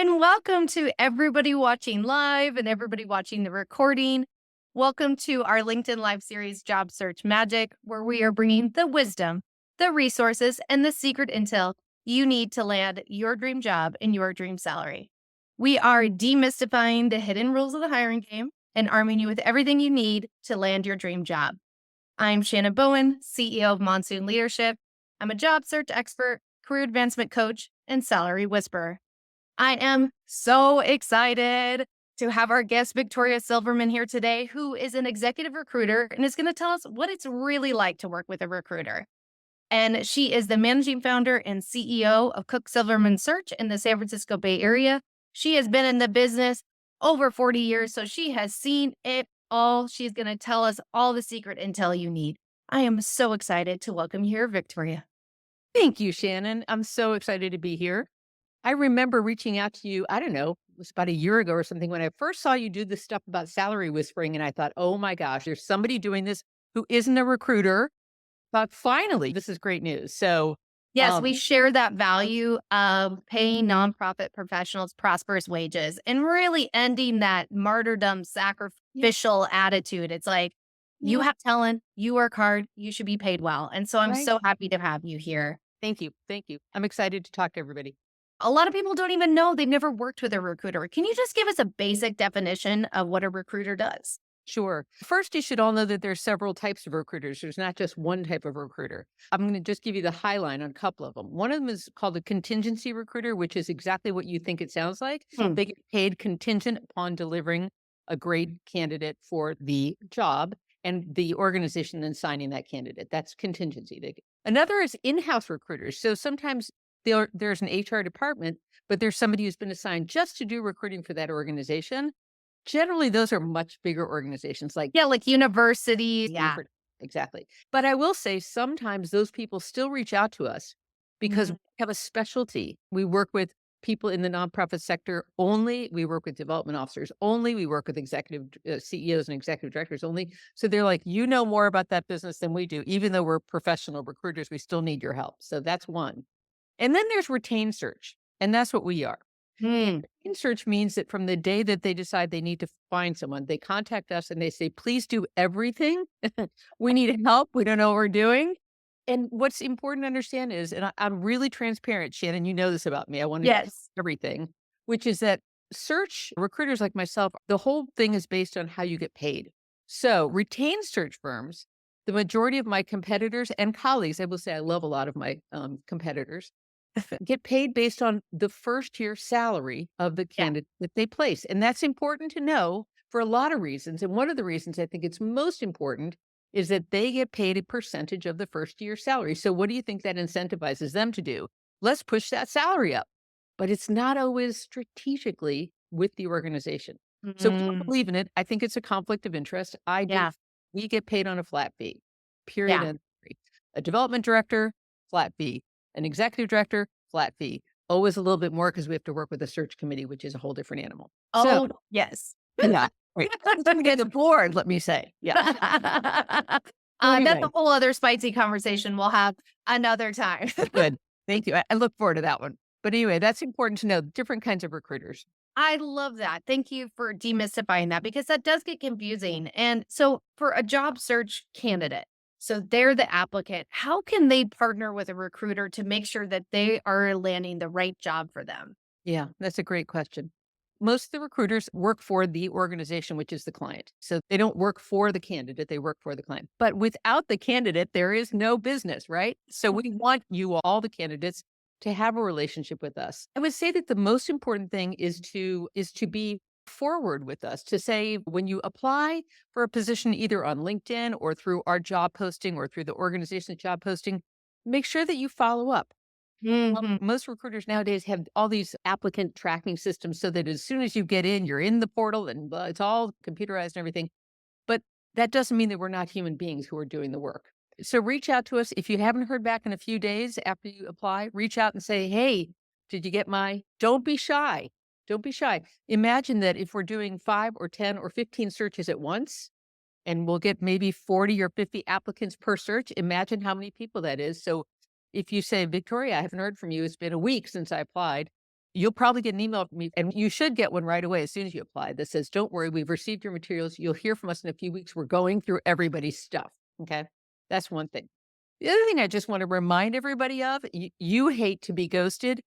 And welcome to everybody watching live and everybody watching the recording. Welcome to our LinkedIn Live series, Job Search Magic, where we are bringing the wisdom, the resources, and the secret intel you need to land your dream job and your dream salary. We are demystifying the hidden rules of the hiring game and arming you with everything you need to land your dream job. I'm Shannon Bowen, CEO of Monsoon Leadership. I'm a job search expert, career advancement coach, and salary whisperer. I am so excited to have our guest, Victoria Silverman, here today, who is an executive recruiter and is going to tell us what it's really like to work with a recruiter. And she is the managing founder and CEO of Cook Silverman Search in the San Francisco Bay Area. She has been in the business over 40 years, so she has seen it all. She's going to tell us all the secret intel you need. I am so excited to welcome you here, Victoria. Thank you, Shannon. I'm so excited to be here. I remember reaching out to you, I don't know, it was about a year ago or something when I first saw you do this stuff about salary whispering. And I thought, oh my gosh, there's somebody doing this who isn't a recruiter. But finally, this is great news. So, Yes, we share that value of paying nonprofit professionals prosperous wages and really ending that martyrdom sacrificial attitude. It's like, you yeah, have talent, you work hard, you should be paid well. And so I'm right. so happy to have you here. Thank you. Thank you. I'm excited to talk to everybody. A lot of people don't even know they've never worked with a recruiter. Can you just give us a basic definition of what a recruiter does? Sure. First, you should all know that there's several types of recruiters. There's not just one type of recruiter. I'm going to just give you the high line on a couple of them. One of them is called a contingency recruiter, which is exactly what you think it sounds like. Hmm. They get paid contingent upon delivering a great candidate for the job and the organization then signing that candidate. That's contingency. Another is in-house recruiters. So sometimes there's an HR department, but there's somebody who's been assigned just to do recruiting for that organization. Generally, those are much bigger organizations like Yeah, like universities. Yeah. Stanford. Exactly. But I will say sometimes those people still reach out to us because Mhm. we have a specialty. We work with people in the nonprofit sector only. We work with development officers only. We work with executive CEOs and executive directors only. So they're like, you know more about that business than we do. Even though we're professional recruiters, we still need your help. So that's one. And then there's retained search. And that's what we are. Hmm. In search means that from the day that they decide they need to find someone, they contact us and they say, please do everything. We need help. We don't know what we're doing. And what's important to understand is, and I'm really transparent, Shannon, you know this about me. I want to Yes. everything, which is that search recruiters like myself, the whole thing is based on how you get paid. So retained search firms, the majority of my competitors and colleagues, I will say I love a lot of my competitors, get paid based on the first year salary of the Yeah. candidate that they place. And that's important to know for a lot of reasons. And one of the reasons I think it's most important is that they get paid a percentage of the first year salary. So what do you think that incentivizes them to do? Let's push that salary up. But it's not always strategically with the organization. So we don't Mm. believe in it. I think it's a conflict of interest. I do. Yeah. We get paid on a flat fee, period. Yeah. End story. A development director, flat fee. An executive director, flat fee. Always a little bit more because we have to work with a search committee, which is a whole different animal. So, Oh, yes. yeah, right. Sometimes get bored, let me say. Yeah. So That's a anyway, whole other spicy conversation we'll have another time. good. Thank you. I look forward to that one. But anyway, that's important to know different kinds of recruiters. I love that. Thank you for demystifying that because that does get confusing. And so, for a job search candidate, so they're the applicant, how can they partner with a recruiter to make sure that they are landing the right job for them? Yeah, that's a great question. Most of the recruiters work for the organization, which is the client. So they don't work for the candidate, they work for the client. But without the candidate, there is no business, right? So we want you, all the candidates, to have a relationship with us. I would say that the most important thing is to be forward with us, to say when you apply for a position either on LinkedIn or through our job posting or through the organization's job posting, make sure that you follow up. Mhm. Most recruiters nowadays have all these applicant tracking systems so that as soon as you get in, you're in the portal and it's all computerized and everything. But that doesn't mean that we're not human beings who are doing the work. So reach out to us. If you haven't heard back in a few days after you apply, reach out and say, hey, did you get don't be shy. Don't be shy. Imagine that if we're doing 5 or 10 or 15 searches at once, and we'll get maybe 40 or 50 applicants per search. Imagine how many people that is. So if you say, Victoria, I haven't heard from you. It's been a week since I applied. you'll probably get an email from me, and you should get one right away as soon as you apply that says, "Don't worry, we've received your materials. You'll hear from us in a few weeks. We're going through everybody's stuff." Okay. That's one thing. The other thing I just want to remind everybody of, you hate to be ghosted.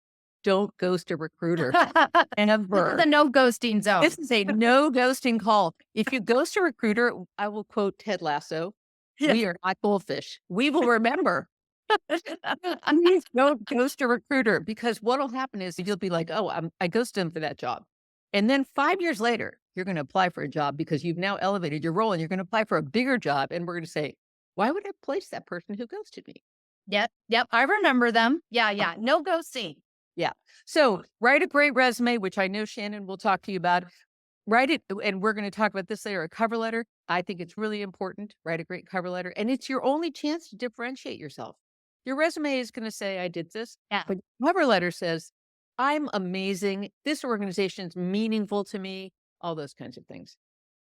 Don't ghost a recruiter This is a ever. no ghosting zone. This is a no ghosting call. If you ghost a recruiter, I will quote Ted Lasso, Yeah. "We are not goldfish. We will remember." Please don't ghost a recruiter, because what'll happen is you'll be like, "Oh, I ghosted him for that job." And then 5 years later, you're gonna apply for a job because you've now elevated your role and you're gonna apply for a bigger job, and we're gonna say, "Why would I place that person who ghosted me?" Yep, yep, I remember them. Yeah, yeah, no ghosting. Yeah. So write a great resume, which I know Shannon will talk to you about. Write it, and we're going to talk about this later. A cover letter. I think it's really important. Write a great cover letter, and it's your only chance to differentiate yourself. Your resume is going to say, "I did this," Yeah. but your cover letter says, "I'm amazing. This organization is meaningful to me." All those kinds of things.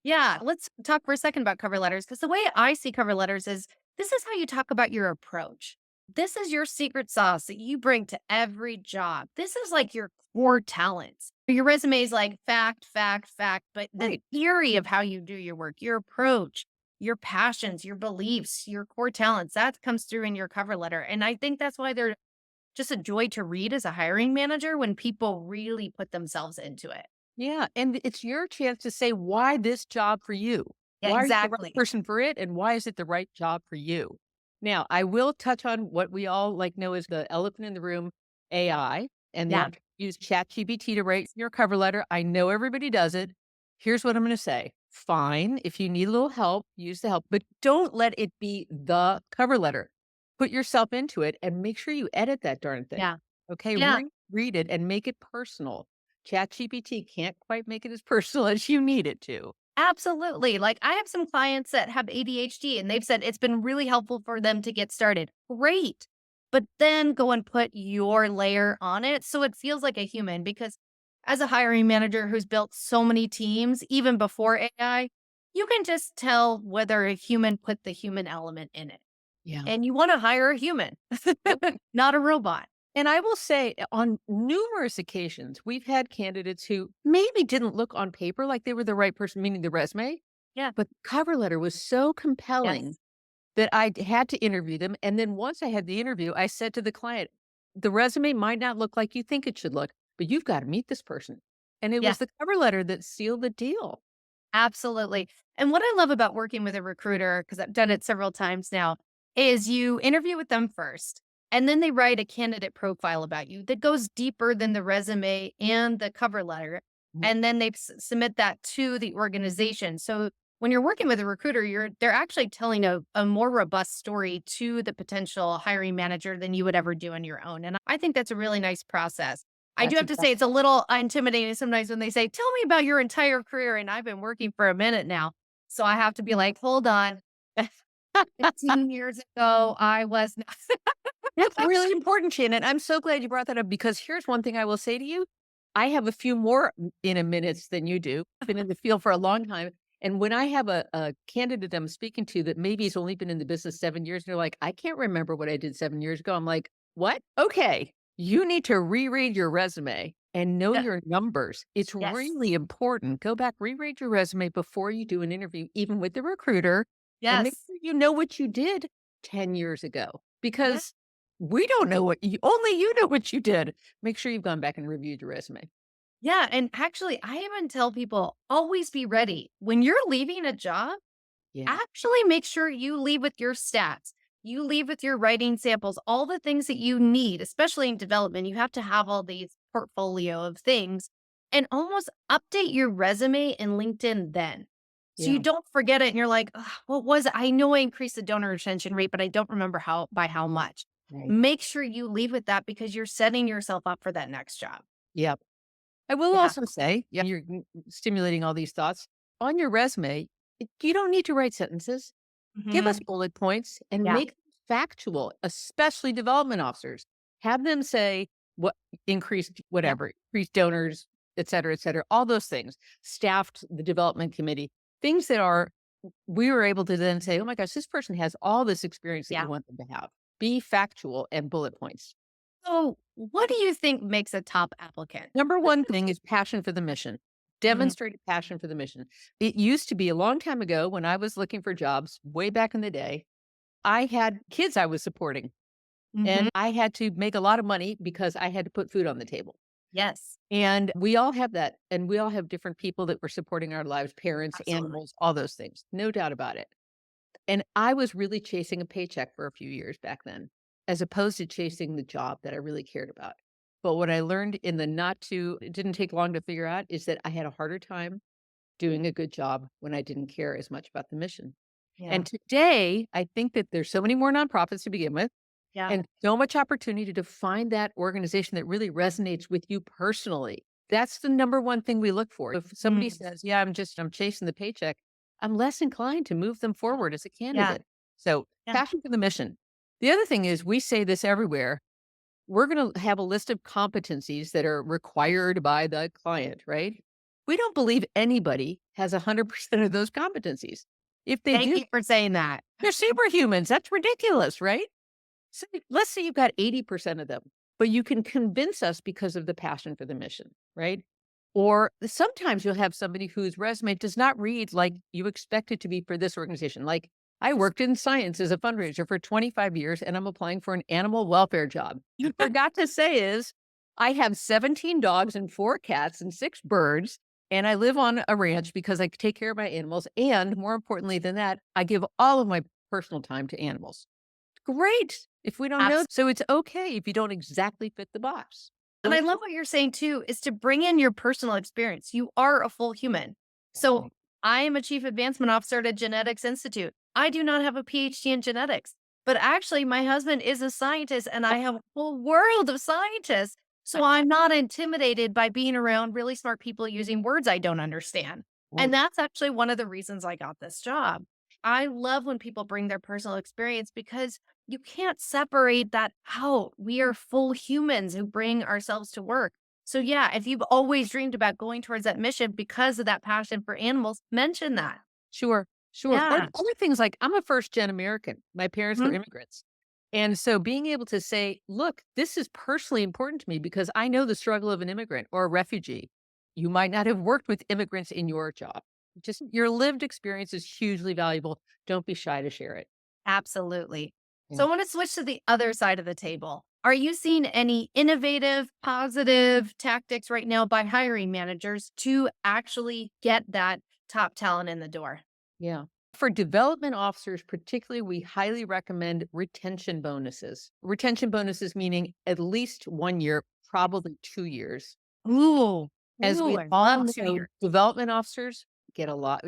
Yeah, let's talk for a second about cover letters because the way I see cover letters is this is how you talk about your approach. This is your secret sauce that you bring to every job. This is like your core talents. Your resume is like fact, fact, fact, but the Right. theory of how you do your work, your approach, your passions, your beliefs, your core talents, that comes through in your cover letter. And I think that's why they're just a joy to read as a hiring manager when people really put themselves into it. Yeah, and it's your chance to say why this job for you. Yeah, Why are you the right exactly. person for it, and why is it the right job for you? Now, I will touch on what we all like know is the elephant in the room, AI, and Yeah. then use ChatGPT to write your cover letter. I know everybody does it. Here's what I'm going to say. Fine, if you need a little help, use the help, but don't let it be the cover letter. Put yourself into it and make sure you edit that darn thing. Yeah. Okay, Yeah. read it and make it personal. ChatGPT can't quite make it as personal as you need it to. Absolutely. Like, I have some clients that have ADHD and they've said it's been really helpful for them to get started. Great. But then go and put your layer on it so it feels like a human. Because as a hiring manager who's built so many teams, even before AI, you can just tell whether a human put the human element in it. Yeah. And you want to hire a human, Yep. not a robot. And I will say, on numerous occasions, we've had candidates who maybe didn't look on paper like they were the right person, meaning the resume, Yeah. but the cover letter was so compelling Yes. that I had to interview them. And then once I had the interview, I said to the client, "The resume might not look like you think it should look, but you've got to meet this person." And it Yeah. was the cover letter that sealed the deal. Absolutely. And what I love about working with a recruiter, because I've done it several times now, is you interview with them first, and then they write a candidate profile about you that goes deeper than the resume and the cover letter. Mhm. And then they submit that to the organization. So when you're working with a recruiter, they're actually telling a more robust story to the potential hiring manager than you would ever do on your own. And I think that's a really nice process. I do That's have to say exactly. it's a little intimidating sometimes when they say, "Tell me about your entire career," and I've been working for a minute now. So I have to be like, "Hold on. 15 years ago, I was not." That's really important, Shannon. I'm so glad you brought that up, because here's one thing I will say to you. I have a few more in a minutes than you do. Been in the field for a long time. And when I have a candidate I'm speaking to that maybe has only been in the business 7 years, and they're like, "I can't remember what I did 7 years ago." I'm like, "What? Okay. You need to reread your resume and know Yeah. your numbers. It's Yes. really important. Go back, reread your resume before you do an interview, even with the recruiter, and make Yes. sure you know what you did 10 years ago, Yeah. because we don't know what you only you know what you did. Make sure you've gone back and reviewed your resume." Yeah, and actually, I even tell people, always be ready. When you're leaving a job, Yeah. actually make sure you leave with your stats. You leave with your writing samples, all the things that you need, especially in development. You have to have all these portfolio of things and almost update your resume and LinkedIn then. So you Yeah. don't forget it and you're like, "Ugh, what was it? I know I increased the donor retention rate, but I don't remember how much." Right. Make sure you leave with that because you're setting yourself up for that next job. Yep. I will Yeah. also say, yeah, you're stimulating all these thoughts on your resume. You don't need to write sentences. Give us Mhm. bullet points and Yeah. make them factual, especially development officers. Have them say what increased Yeah. whatever, increased donors, et cetera, all those things, staffed the development committee, things that are, we were able to then say, "Oh my gosh, this person has all this experience that you Yeah. want them to have." Be factual and bullet points. So What do you think makes a top applicant? Number one thing is passion for the mission. Mhm, Demonstrated passion for the mission. It used to be a long time ago when I was looking for jobs way back in the day, I had kids I was supporting mhm. and I had to make a lot of money because I had to put food on the table. Yes, And we all have that. And we all have different people that we're supporting our lives, parents, absolutely. animals, all those things. No doubt about it. And I was really chasing a paycheck for a few years back then, as opposed to chasing the job that I really cared about. But what I learned in the not too, it didn't take long to figure out is that I had a harder time doing a good job when I didn't care as much about the mission. Yeah, And today, I think that there's so many more nonprofits to begin with yeah, and so much opportunity to find that organization that really resonates with you personally. That's the number one thing we look for. If somebody mm, says, "Yeah, I'm chasing the paycheck," I'm less inclined to move them forward as a yeah, candidate. So, yeah. passion for the mission. The other thing is we say this everywhere. We're going to have a list of competencies that are required by the client, right? We don't believe anybody has 100% of those competencies. If they Thank do, you for saying that. they're superhumans. That's ridiculous, right? So let's say you've got 80% of them, but you can convince us because of the passion for the mission, right? Or sometimes you'll have somebody whose resume does not read like you expect it to be for this organization. Like I worked in science as a fundraiser for 25 years and I'm applying for an animal welfare job. You forgot to say is I have 17 dogs and 4 cats and 6 birds. And I live on a ranch because I take care of my animals. And more importantly than that, I give all of my personal time to animals. Great if we don't know. Absolutely. So it's okay if you don't exactly fit the box. And I Don't love what you're saying too, is to bring in your personal experience. You are a full human. So you I am a chief advancement officer at a genetics institute. I do not have a PhD in genetics, but actually my husband is a scientist and I have a whole world of scientists. So I'm not intimidated by being around really smart people using words I don't understand. And right. that's actually one of the reasons I got this job. I love when people bring their personal experience because you can't separate that out. We are full humans who bring ourselves to work. So, yeah, if you've always dreamed about going towards that mission because of that passion for animals, mention that. Sure, sure. Or Yeah. other things like I'm a first gen American. My parents were Mhm. immigrants. And so being able to say, look, this is personally important to me because I know the struggle of an immigrant or a refugee. You might not have worked with immigrants in your job. Just your lived experience is hugely valuable. Don't be shy to share it. Absolutely. Yeah. So, I want to switch to the other side of the table. Are you seeing any innovative, positive tactics right now by hiring managers to actually get that top talent in the door? Yeah. For development officers, particularly, we highly recommend retention bonuses. Retention bonuses meaning at least 1 year, probably 2 years. Ooh, As ooh, we I all love 2 years. know, development officers get a lot.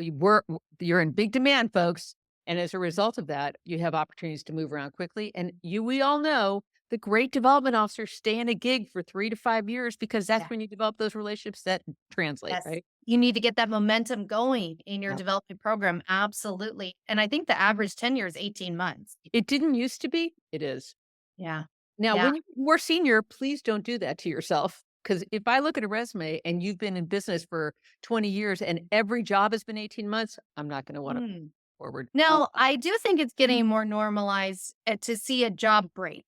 You're in big demand, folks. And as a result of that, you have opportunities to move around quickly. And we all know the great development officers stay in a gig for 3 to 5 years because that's when you develop those relationships that translate, Yes. right? You need to get that momentum going in your Yeah. development program. Absolutely. And I think the average tenure is 18 months. It didn't used to be. It is. Yeah. Now, Yeah. when you're more senior, please don't do that to yourself. Because if I look at a resume and you've been in business for 20 years and every job has been 18 months, I'm not going to want to Mm. forward. Now, I do think it's getting more normalized to see a job break.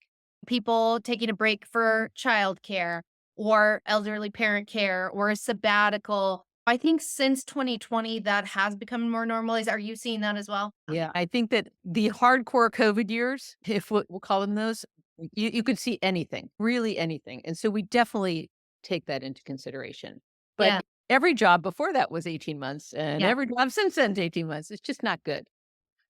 People taking a break for childcare or elderly parent care or a sabbatical. I think since 2020, that has become more normalized. Are you seeing that as well? Yeah, I think that the hardcore COVID years, if we'll call them those, you could see anything, really anything. And so we definitely take that into consideration. But Yeah. every job before that was 18 months, and Yeah. every job since then is 18 months. It's just not good.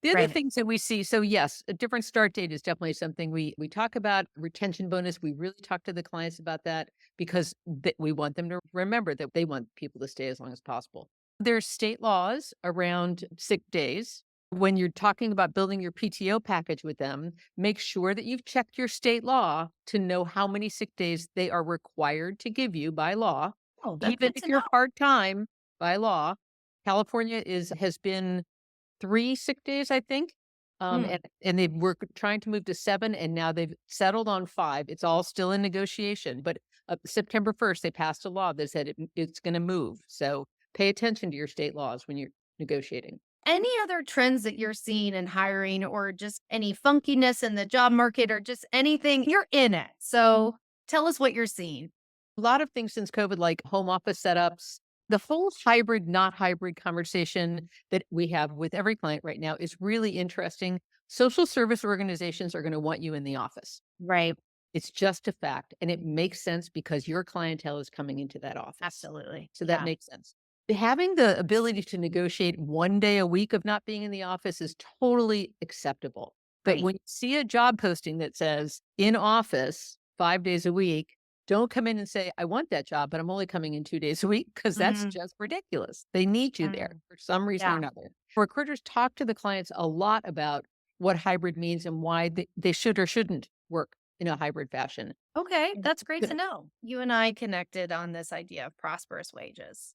The other Right. things that we see, so yes, a different start date is definitely something we talk about. Retention bonus, we really talk to the clients about that because we want them to remember that they want people to stay as long as possible. There's state laws around sick days. When you're talking about building your PTO package with them, make sure that you've checked your state law to know how many sick days they are required to give you by law. Oh, that's Even good if to know. you're part time by law, California has been 3 sick days, I think. Hmm. And they were trying to move to 7, and now they've settled on 5. It's all still in negotiation, but, September 1st, they passed a law that said it's gonna move. So, pay attention to your state laws when you're negotiating. Any other trends that you're seeing in hiring or just any funkiness in the job market or just anything? You're in it. So, Tell us what you're seeing. A lot of things since COVID, like home office setups, the whole hybrid, not hybrid conversation that we have with every client right now is really interesting. Social service organizations are going to want you in the office. Right. It's just a fact. And it makes sense because your clientele is coming into that office. Absolutely. So that Yeah. makes sense. Having the ability to negotiate 1 day a week of not being in the office is totally acceptable. But Right. when you see a job posting that says in office 5 days a week, don't come in and say, I want that job, but I'm only coming in 2 days a week because that's Mhm. just ridiculous. They need you there Mm. for some reason or Yeah. another. Recruiters talk to the clients a lot about what hybrid means and why they should or shouldn't work in a hybrid fashion. Okay. And That's great to know. You and I connected on this idea of prosperous wages.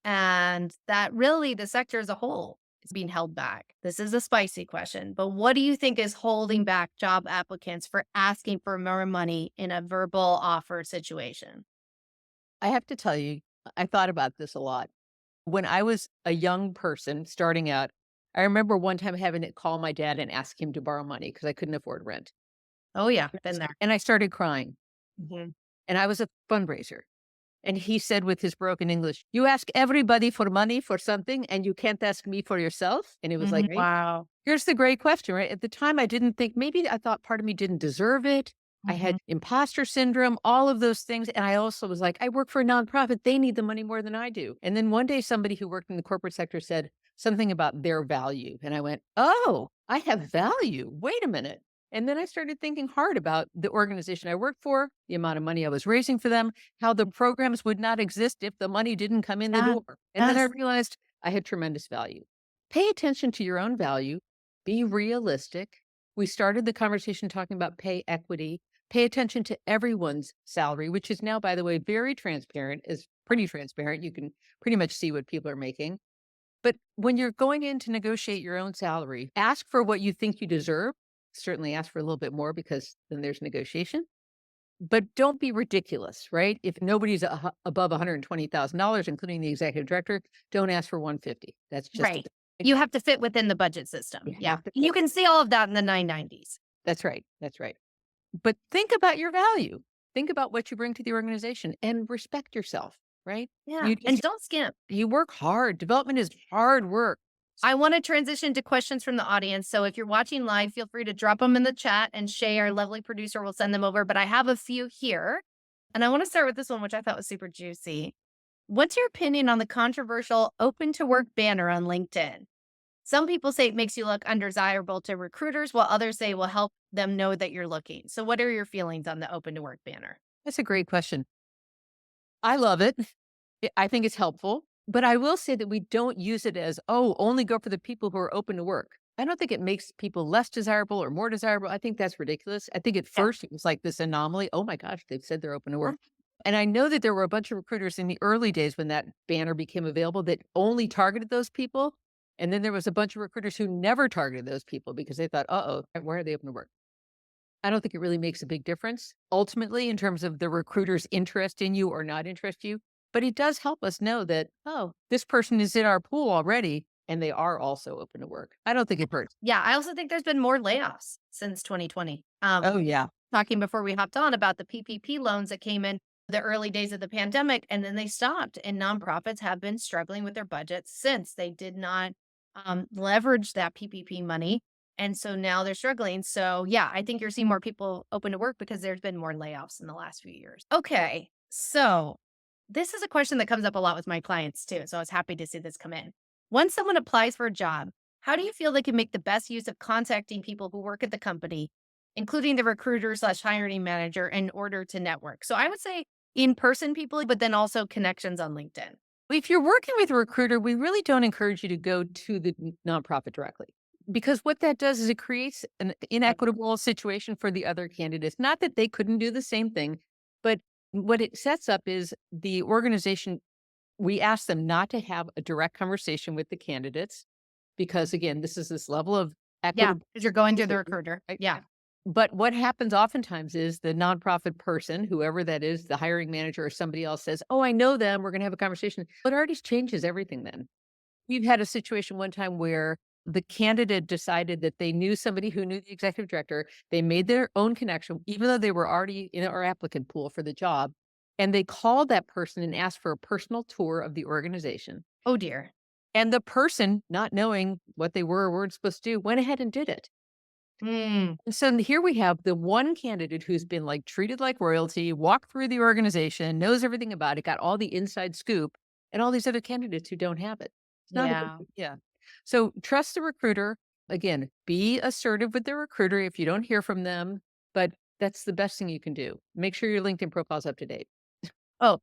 And that really the sector as a whole is being held back. This is a spicy question, but what do you think is holding back job applicants for asking for more money in a verbal offer situation? I have to tell you, I thought about this a lot. When I was a young person starting out, I remember one time having to call my dad and ask him to borrow money because I couldn't afford rent. Oh, yeah, been there. And I started crying. Mhm. And I was a fundraiser. And he said with his broken English, "You ask everybody for money for something and you can't ask me for yourself." And it was like, Mhm. Wow. here's the great question, right? At the time, I didn't think maybe I thought part of me didn't deserve it. I Mhm. had imposter syndrome, all of those things. And I also was like, I work for a nonprofit. They need the money more than I do. And then one day, somebody who worked in the corporate sector said something about their value. And I went, oh, I have value. Wait a minute. And then I started thinking hard about the organization I worked for, the amount of money I was raising for them, how the programs would not exist if the money didn't come in the Yeah. door. And then I Yes. realized I had tremendous value. Pay attention to your own value, be realistic. We started the conversation talking about pay equity. Pay attention to everyone's salary, which is now, by the way, very transparent, is pretty transparent. You can pretty much see what people are making. But when you're going in to negotiate your own salary, ask for what you think you deserve. Certainly ask for a little bit more because then there's negotiation. But don't be ridiculous, right? If nobody's above $120,000, including the executive director, don't ask for 150. That's just a Right. You have to fit within the budget you system. Yeah. have to. You can see all of that in the 990s. That's right. That's right. But think about your value. Think about what you bring to the organization and respect yourself, right? Yeah. You And just don't skimp. you work hard. Development is hard work. I want to transition to questions from the audience. So if you're watching live, feel free to drop them in the chat and Shay, our lovely producer, will send them over. But I have a few here. And I want to start with this one, which I thought was super juicy. What's your opinion on the controversial open to work banner on LinkedIn? Some people say it makes you look undesirable to recruiters, while others say it will help them know that you're looking. So, what are your feelings on the open to work banner? That's a great question. I love it. I think it's helpful, but I will say that we don't use it as, oh, only go for the people who are open to work. I don't think it makes people less desirable or more desirable. I think that's ridiculous. I think at Yeah. first it was like this anomaly. Oh my gosh, they've said they're open to work. And I know that there were a bunch of recruiters in the early days when that banner became available that only targeted those people. And then there was a bunch of recruiters who never targeted those people because they thought, why are they open to work? I don't think it really makes a big difference ultimately in terms of the recruiter's interest in you or not interest you. But it does help us know that, oh, this person is in our pool already and they are also open to work. I don't think it hurts. Yeah, I also think there's been more layoffs since 2020. Oh, yeah. Talking before we hopped on about the PPP loans that came in the early days of the pandemic and then they stopped. And nonprofits have been struggling with their budgets since they did not leverage that PPP money. And so now they're struggling. So, yeah, I think you're seeing more people open to work because there's been more layoffs in the last few years. Okay. So, this is a question that comes up a lot with my clients too. So, I was happy to see this come in. Once someone applies for a job, how do you feel they can make the best use of contacting people who work at the company, including the recruiter slash hiring manager, in order to network? So, I would say in person people, but then also connections on LinkedIn. If you're working with a recruiter, we really don't encourage you to go to the nonprofit directly because what that does is it creates an inequitable situation for the other candidates. Not that they couldn't do the same thing, but what it sets up is the organization, we ask them not to have a direct conversation with the candidates because, again, this is this level of Yeah, equitable. because you're going through the recruiter. Right? Yeah. But what happens oftentimes is the nonprofit person, whoever that is, the hiring manager or somebody else says, oh, I know them. We're going to have a conversation. It already changes everything then. We've had a situation one time where The candidate decided that they knew somebody who knew the executive director. They made their own connection, even though they were already in our applicant pool for the job. And they called that person and asked for a personal tour of the organization. Oh dear. And the person, not knowing what they were or weren't supposed to do, went ahead and did it. Mm, And so here we have the one candidate who's been like treated like royalty, walked through the organization, knows everything about it, got all the inside scoop, and all these other candidates who don't have it. It's not a good, yeah. yeah. So trust the recruiter. Again, be assertive with the recruiter if you don't hear from them, but that's the best thing you can do. Make sure your LinkedIn profile is up to date.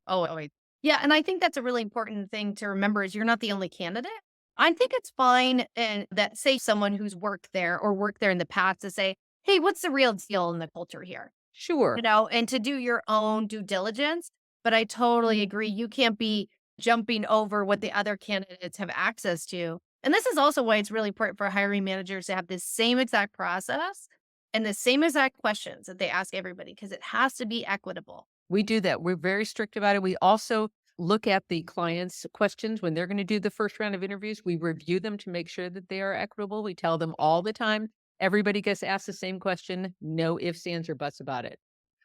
Wait. Yeah, and I think that's a really important thing to remember is you're not the only candidate. I think it's fine and that say someone who's worked there or worked there in the past to say, "Hey, what's the real deal in the culture here?" Sure. And to do your own due diligence. But I totally agree. You can't be jumping over what the other candidates have access to. And this is also why it's really important for hiring managers to have this same exact process and the same exact questions that they ask everybody because it has to be equitable. We do that. We're very strict about it. We also look at the client's questions when they're going to do the first round of interviews. We review them to make sure that they are equitable. We tell them all the time. Everybody gets asked the same question, no ifs, ands, or buts about it.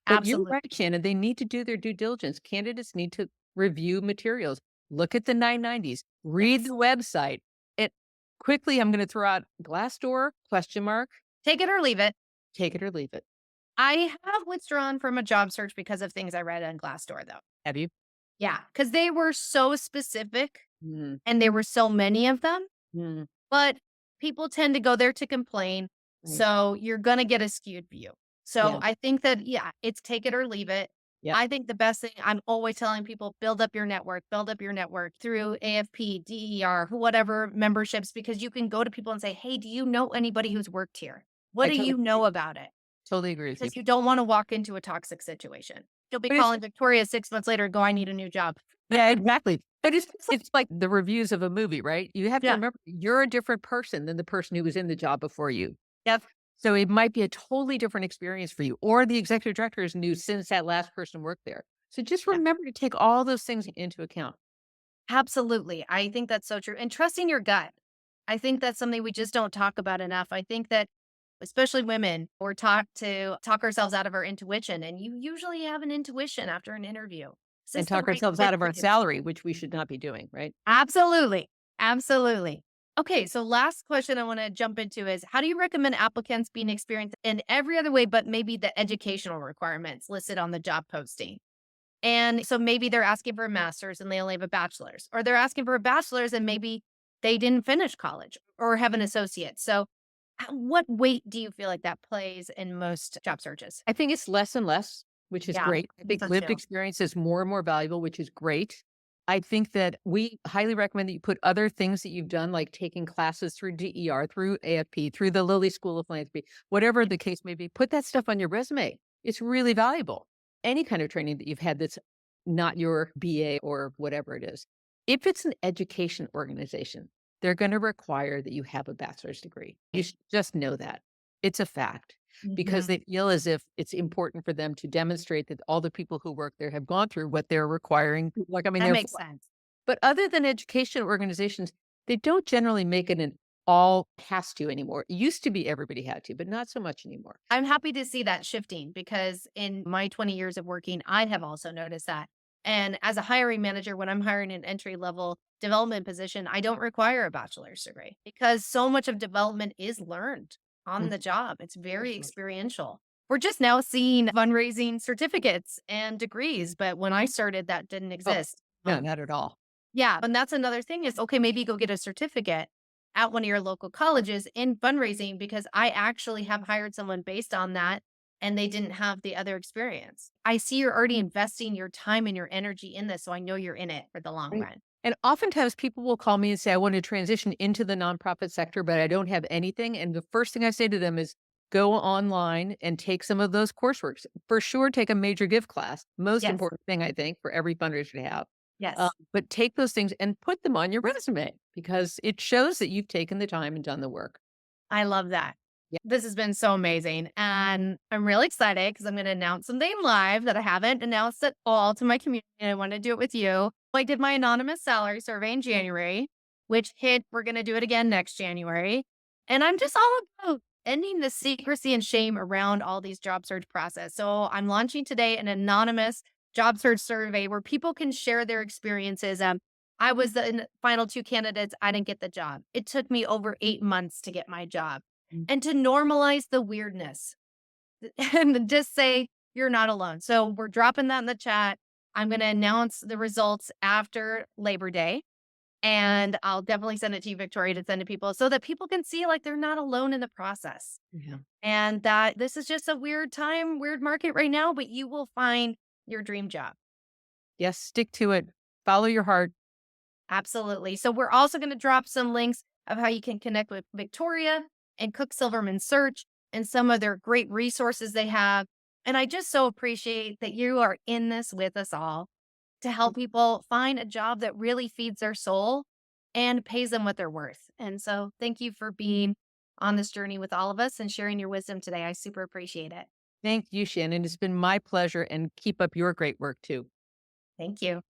But you're Absolutely. right, Shannon. They need to do their due diligence. Candidates need to review materials, look at the 990s, read Yes. the website. It quickly, I'm going to throw out Glassdoor, question mark, Take it or leave it. take it or leave it. I have withdrawn from a job search because of things I read on Glassdoor, though. Have you? Yeah, because they were so specific Mm, and there were so many of them. mm, But people tend to go there to complain, right. so you're gonna get a skewed view. Yeah. So I think that, yeah, it's take it or leave it. Yep. I think the best thing I'm always telling people, build up your network through AFP, DER, whatever memberships, because you can go to people and say, "Hey, do you know anybody who's worked here? What I do totally you know about it?" Totally agree with you. Because you don't wanna walk into a toxic situation. You'll be But it's calling Victoria 6 months later and go, "I need a new job." yeah, exactly. But it's like the reviews of a movie, right? You have to Yeah. remember you're a different person than the person who was in the job before you. Yep. So it might be a totally different experience for you, or the executive director is new since that last person worked there. So just Yeah. remember to take all those things into account. Absolutely. I think that's so true. And trusting your gut. I think that's something we just don't talk about enough. I think that especially women, we're taught to talk ourselves out of our intuition. And you usually have an intuition after an interview. Is And this the talk right ourselves fit out of for our you? salary, which we should not be doing, right? Absolutely. Absolutely. Okay, so last question I want to jump into is how do you recommend applicants being experienced in every other way, but maybe the educational requirements listed on the job posting? And so maybe they're asking for a master's and they only have a bachelor's, or they're asking for a bachelor's and maybe they didn't finish college or have an associate. So, what weight do you feel like that plays in most job searches? I think it's less and less, which is Yeah, great. I I think think so lived too. experience is more and more valuable, which is great. I think that we highly recommend that you put other things that you've done, like taking classes through DER, through AFP, through the Lilly School of Philanthropy, whatever the case may be, put that stuff on your resume. It's really valuable. Any kind of training that you've had that's not your BA or whatever it is. If it's an education organization, they're going to require that you have a bachelor's degree. You should just know that. It's a fact because Mhm. they feel as if it's important for them to demonstrate that all the people who work there have gone through what they're requiring people are coming That there makes for. sense. But other than education organizations, they don't generally make it an all has to anymore. It used to be everybody had to, but not so much anymore. I'm happy to see that shifting because in my 20 years of working, I have also noticed that. And as a hiring manager, when I'm hiring an entry level development position, I don't require a bachelor's degree because so much of development is learned on Mhm. the job. It's very Absolutely. experiential. We're just now seeing fundraising certificates and degrees, but when I started, that didn't Oh, exist. no, not at all. Yeah, and that's another thing is, okay, maybe go get a certificate at one of your local colleges in fundraising because I actually have hired someone based on that and they didn't have the other experience. I see you're already investing your time and your energy in this, so I know you're in it for the long Right. run. And oftentimes people will call me and say, I want to transition into the nonprofit sector, but I don't have anything. And the first thing I say to them is go online and take some of those courseworks. For sure, take a major gift class. Most Yes. important thing, I think, for every fundraiser to have. Yes. But take those things and put them on your resume because it shows that you've taken the time and done the work. I love that. Yeah. This has been so amazing. And I'm really excited because I'm going to announce something live that I haven't announced at all to my community. And I want to do it with you. I did my anonymous salary survey in January. which hint we're going to do it again next January. And I'm just all about ending the secrecy and shame around all these job search process. So I'm launching today an anonymous job search survey where people can share their experiences. I was the final two candidates. I didn't get the job. It took me over 8 months to get my job. Mm. And to normalize the weirdness and just say, you're not alone. So we're dropping that in the chat. I'm going to announce the results after Labor Day. And I'll definitely send it to you, Victoria, to send to people so that people can see like they're not alone in the process. Yeah. And that this is just a weird time, weird market right now, but you will find your dream job. Yes, stick to it. Follow your heart. Absolutely. So we're also going to drop some links of how you can connect with Victoria and Cook Silverman Search and some of their great resources they have. And I just so appreciate that you are in this with us all to help people find a job that really feeds their soul and pays them what they're worth. And so thank you for being on this journey with all of us and sharing your wisdom today. I super appreciate it. Thank you, Shannon. It's been my pleasure, and keep up your great work too. Thank you.